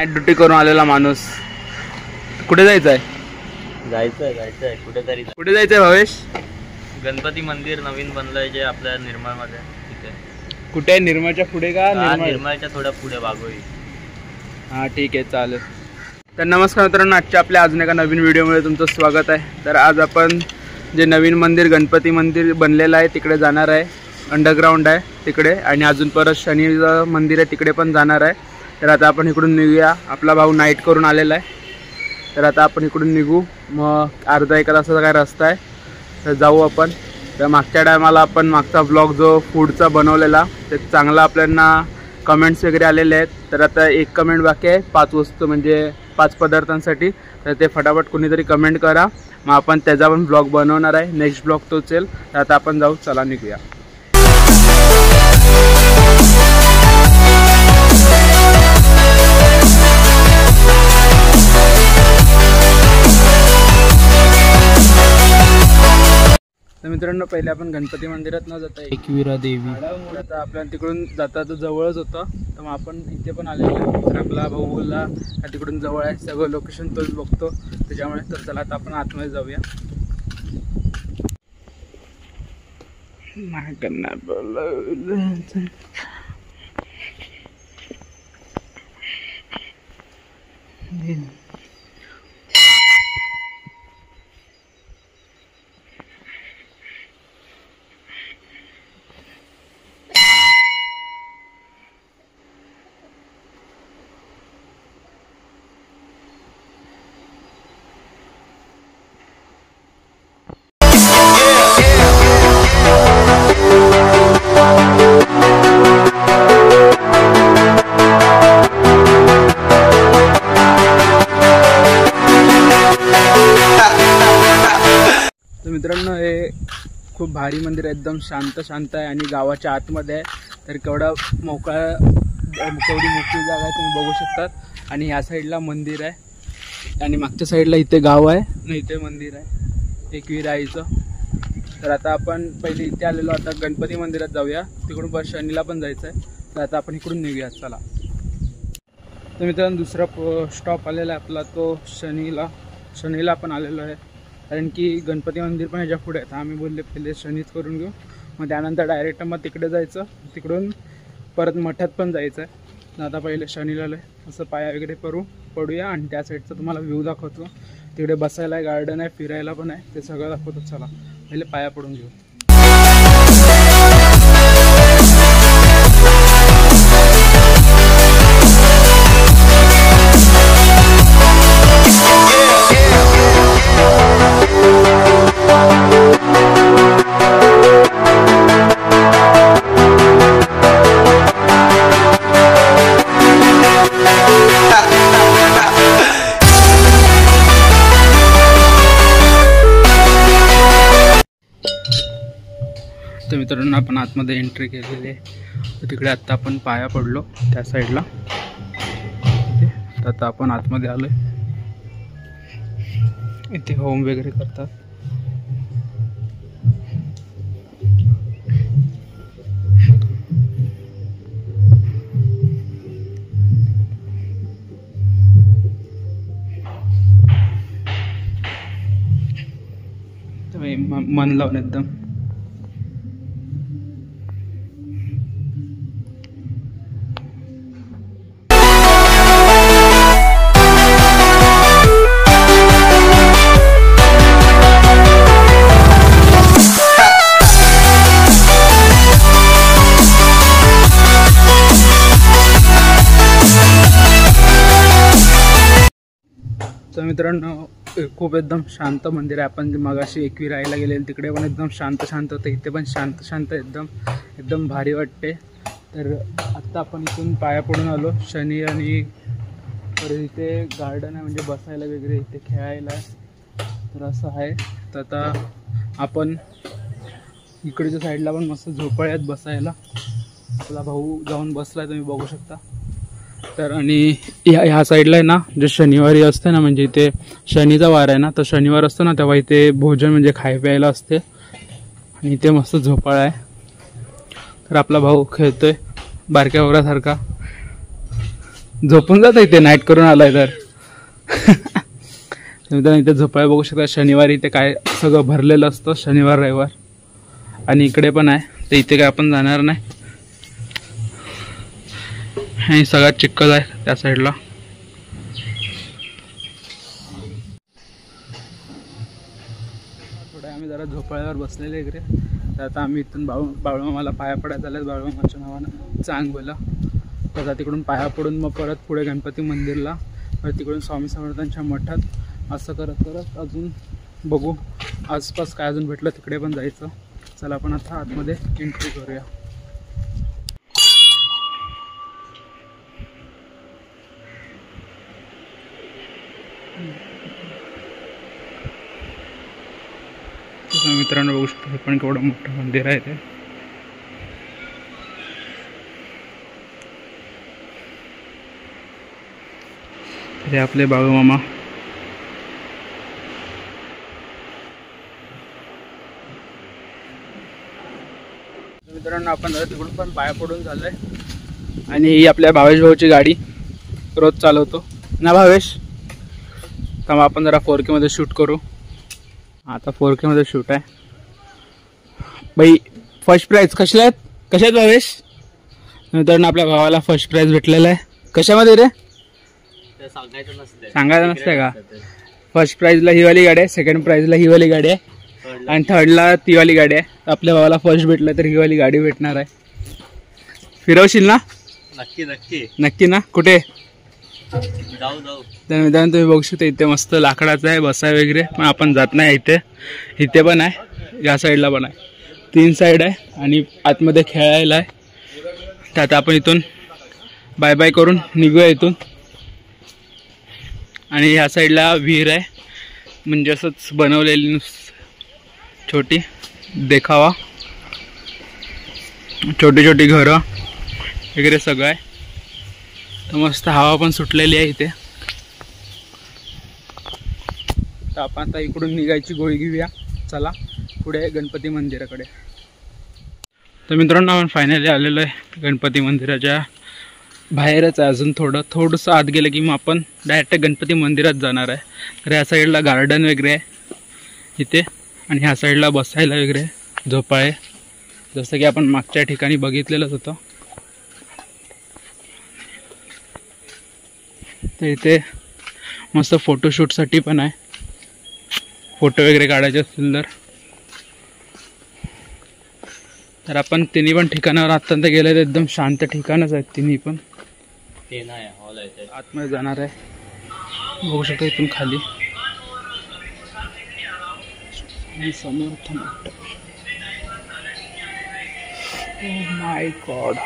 Night duty करून आलेला माणूस. कुठे जायचंय? जायचंय कुठे जायचंय भावेश? गणपती मंदिर नवीन बनलंय जे आपल्या निर्मळ मध्ये, तिथे. कुठे आहे? निर्मळच्या पुढे का? निर्मळच्या थोड्या पुढे वाघोळी. हां ठीक आहे, चालेल. तर नमस्कार मित्रांनो, आजच्या आपल्या अजून एका नवीन व्हिडिओमध्ये तुमचं स्वागत आहे. तर आज आपण जे नवीन मंदिर गणपती मंदिर बनलेलं आहे तिकडे जाणार आहे. अंडरग्राऊंड आहे तिकडे, आणि अजून परत शनीचं मंदिर आहे तिकडे पण जाणार आहे. तर आता आपण इकडून निघूया. आपला भाऊ नाईट करून आलेला आहे, तर आता आपण इकडून निघू. मग अर्धा एक तासाचा काय रस्ता आहे, तर जाऊ आपण. तर मागच्या टायमाला आपण मागचा ब्लॉग जो फूडचा बनवलेला ते चांगला आपल्याला कमेंट्स वगैरे आलेले आहेत. तर आता एक कमेंट बाकी आहे 5 वस्तू म्हणजे 5 पदार्थांसाठी. तर ते फटाफट कोणीतरी कमेंट करा, मग आपण त्याचा पण ब्लॉग बनवणार आहे. नेक्स्ट ब्लॉग तोच येईल. तर आता आपण जाऊ, चला निघूया. तर मित्रांनो, पहिले आपण गणपती मंदिरात न जाता एकविरा देवी, आता आपल्याला तिकडून जाता तर जवळच होतं, तर मग आपण इथे पण आलेलो. तर आपला भाऊ बोलला तिकडून जवळ आहे, सगळं लोकेशन तोच बघतो त्याच्यामुळे. तर चला आता आपण आतमध्ये जाऊया. तर मित्रांनो, हे खूप भारी मंदिर आहे, एकदम शांत आहे आणि गावाच्या आतमध्ये आहे. तर केवढा केवढी मोकळी जागा आहे तुम्ही बघू शकतात. आणि ह्या साईडला मंदिर आहे आणि मागच्या साईडला इथे गाव आहे आणि इथे मंदिर आहे एकविरा आईचं. तर आता आपण पहिले इथे आलेलो, आता गणपती मंदिरात जाऊया. तिकडून परत शनीला पण जायचं आहे, तर आता आपण इकडून निघूया, चला. तर मित्रांनो, दुसरा स्टॉप आलेला आहे आपला, तो शनीला पण आलेलो आहे. कारण की गणपती मंदिर पण ह्याच्या पुढे आहे. तर आम्ही बोलले पहिले शनीच करून घेऊ, मग त्यानंतर डायरेक्ट मग तिकडे जायचं, तिकडून परत मठात पण जायचं आहे. आता पहिले शनीला असं पाया वगैरे पडूया आणि त्या साईडचा तुम्हाला व्ह्यू दाखवतो. तिकडे बसायला आहे, गार्डन आहे, फिरायला पण आहे, ते सगळं दाखवतो. चला पहिले पाया पडून घेऊ. तर मित्रांनो, आपण आतमध्ये एंट्री केलेली आहे. तर तिकडे आत्ता आपण पाया पडलो त्या साईडला. तर आता आपण आतमध्ये आलोय. इथे होम वगैरे करतात. मन लावून एकदम. तर मित्रांनो, खूप एकदम शांत मंदिर आहे. आपण मगाशी एकविरा आईला गेलेलं तिकडे पण एकदम शांत होतं, इथे पण शांत एकदम भारी वाटते. तर आत्ता आपण इथून पाया पडून आलो शनी, आणि तर इथे गार्डन आहे म्हणजे बसायला वगैरे, इथे खेळायला आहे. तर असं आहे. तर आता आपण इकडच्या साईडला पण मस्त झोपाळ्यात बसायला. आपला भाऊ जाऊन बसलाय, तुम्ही बघू शकता. तर आणि ह्या साईडला आहे ना, जे शनिवारी असते ना, म्हणजे इथे शनीचा वार आहे ना, तर शनिवार असतो ना तेव्हा इथे भोजन म्हणजे खाय प्यायला असते. आणि इथे मस्त झोपाळा आहे. तर आपला भाऊ खेळतोय बारक्या वगैरेसारखा. झोपून जात इथे नाईट करून आलाय तर. मित्रांनो इथे झोपायला बघू शकता. शनिवारी इथे काय सगळं भरलेलं असतं शनिवार रविवार. आणि इकडे पण आहे तर इथे काय आपण जाणार नाही. हे सगळ्यात चिखल आहे त्या साईडला. थोडं आम्ही जरा झोपाळ्यावर बसलेले इकडे. तर आता आम्ही इथून बाळूमामाला पाया पडायला आले. बाळूमामाच्या नावानं चांग बोला. तर तिकडून पाया पडून मग परत पुढे गणपती मंदिरला, परत तिकडून स्वामी समर्थांच्या मठात, असं करत करत अजून बघू आसपास काय अजून भेटलं तिकडे पण जायचं. चला आपण आता आतमध्ये एंट्री करूया. मित्रांनो बघू शकतो हे पण केवढं मोठं मंदिर आहे ते. हे आपले बाळूमामा. मित्रांनो आपण जरा तिकडून पण पाया पडून झालंय. आणि ही आपल्या भावेश भाऊची गाडी रोज चालवतो ना भावेश. तर आपण जरा 4K मध्ये शूट करू. आता 4K मध्ये शूट आहे बाई. फर्स्ट प्राइज कशा आहेत भावेश? मित्रांनो आपल्या भावाला फर्स्ट प्राइज भेटलेला आहे. कशामध्ये रे? सांगायचं नसते का? फर्स्ट प्राइजला ही वाली गाडी आहे, सेकंड प्राइजला ही वाली गाडी आहे आणि थर्डला ती वाली गाडी आहे. आपल्या भावाला फर्स्ट भेटलं तर ही वाली गाडी भेटणार आहे. फिरवशील ना? नक्की नक्की नक्की ना. कुठे जाऊ? तर मित्रांनो तुम्ही बघू शकता इथे मस्त लाकडाचं आहे बसाय वगैरे. पण आपण जात नाही इथे. इथे पण आहे, या साईडला पण आहे. 3 साईड आहे आणि आतमध्ये खेळायला आहे. तर आता आपण इथून बाय बाय करून निघूया इथून. आणि ह्या साईडला विहीर आहे, म्हणजे असंच बनवलेली छोटी देखावा. छोटी छोटी घरं वगैरे सगळं आहे. तर मस्त हवा पण सुटलेली आहे इथे. तर आपण आता इकडून निघायची गोळी घेऊया. चला पुढे गणपती मंदिराकडे. तर मित्रांनो आपण फायनली आलेलो आहे गणपती मंदिराच्या बाहेरच आहे. अजून थोडंसं आत गेलं की मग आपण डायरेक्ट गणपती मंदिरात जाणार आहे. तर ह्या साईडला गार्डन वगैरे आहे इथे आणि ह्या साईडला बसायला वगैरे झोपाळे, जसं की आपण मागच्या ठिकाणी बघितलेलंच होतं. तर इथे मस्त फोटोशूटसाठी पण आहे. फोटो वगैरे काढायचे असतील तर आपण तिन्ही पण ठिकाणावर आत्तांत गेले तर एकदम शांत ठिकाणच आहेत तिन्ही पण. ते नाही हॉल आहे आतमध्ये जाणार आहे. बघू शकतो इथून खाली समर्थ मठ. Oh my God.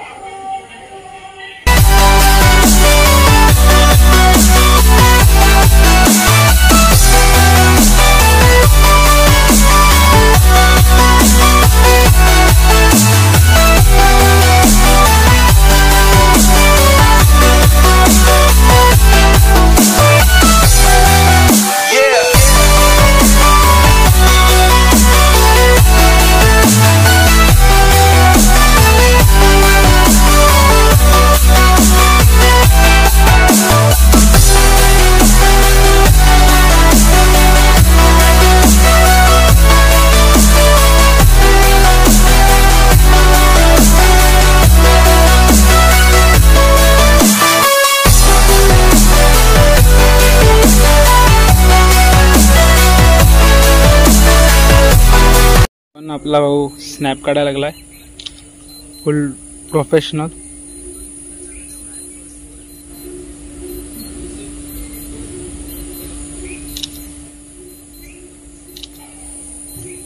आपला भाऊ स्नॅप काढायला लागलाय फुल प्रोफेशनल.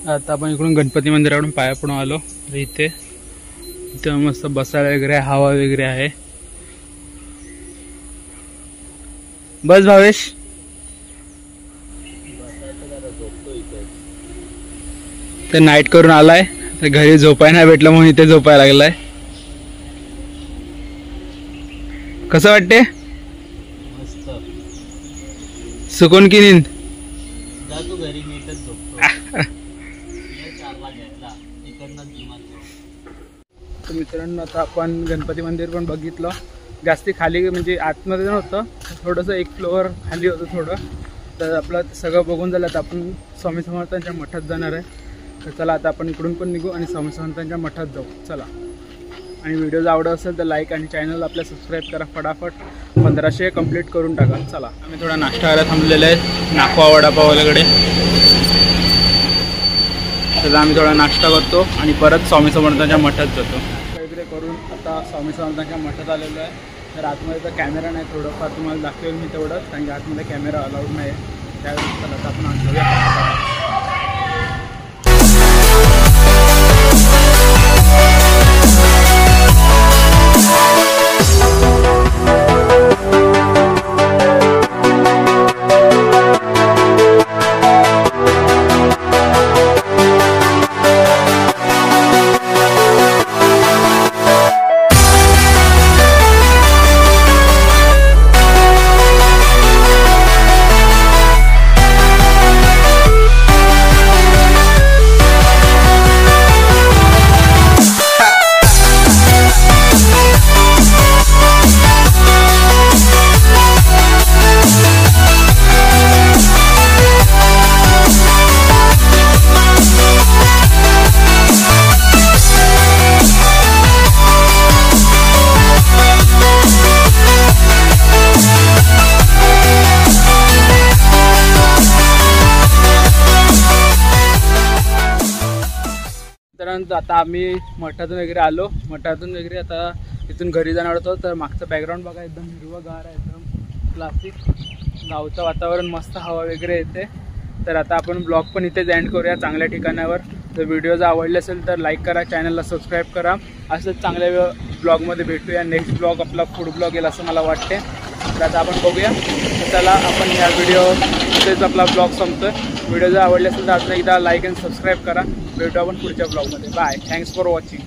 आता आपण इकडून गणपती मंदिराकडून पाया पडून आलो. इथे मस्त बसायला वगैरे हवा वगैरे आहे. बस भावेश. तर नाईट करून आलाय तर घरी झोपाय नाही भेटलं म्हणून इथे झोपायला लागलाय. कसं वाटते? मस्त. सुकून की नींद? जा तू घरी नीटच झोपतो. तर मित्रांनो आता आपण गणपती मंदिर पण बघितलं. जास्ती खाली म्हणजे आतमध्ये नव्हतं, थोडंसं एक फ्लोअर खाली होतं थोडं. तर आपलं सगळं बघून झालं तर आपण स्वामी समर्थांच्या मठात जाणार आहे. तर चला आता आपण इकडून पण निघू आणि स्वामी समर्थांच्या मठात जाऊ. चला. आणि व्हिडिओ जर आवडत असेल तर लाईक आणि चॅनल आपल्या सबस्क्राईब करा. फटाफट 1500 कंप्लीट करून टाका. चला. आम्ही थोडा नाश्ता करायला थांबलेला आहे नाखवा वडापावल्याकडे. तर आम्ही थोडा नाश्ता करतो आणि परत स्वामी समर्थांच्या मठात जातो. वगैरे करून आता स्वामी समर्थांच्या मठात आलेलो आहे. तर आतमध्ये तर कॅमेरा नाही, थोडंफार तुम्हाला दाखवेल मी तेवढंच, कारण की आतमध्ये कॅमेरा अलाउड नाही आहे. त्यावेळेस चला आता आपण जाऊया. त्यानंतर आता आम्ही मठातून वगैरे आलो. मठातून वगैरे आता इथून घरी जाणार होतो. तर मागचं बॅकग्राऊंड बघा, एकदम हिरवंगार आहे, एकदम क्लासिक गावचं वातावरण, मस्त हवा वगैरे येते. तर आता आपण ब्लॉग पण इथेच एंड करूया चांगल्या ठिकाणावर. जर व्हिडिओ जर आवडले असेल तर लाईक करा, चॅनलला सबस्क्राईब करा. असंच चांगल्या ब्लॉगमध्ये भेटूया. नेक्स्ट ब्लॉग आपला फूड ब्लॉग येईल असं मला वाटते. तर आता आपण बघूया. तर चला आपण ह्या व्हिडिओमध्येच आपला ब्लॉग संपतो. व्हिडिओ जर आवडले असेल तर अजून एकदा लाईक अँड सबस्क्राईब करा. भेटू आपण पुढच्या ब्लॉगमध्ये. बाय. Thanks for watching.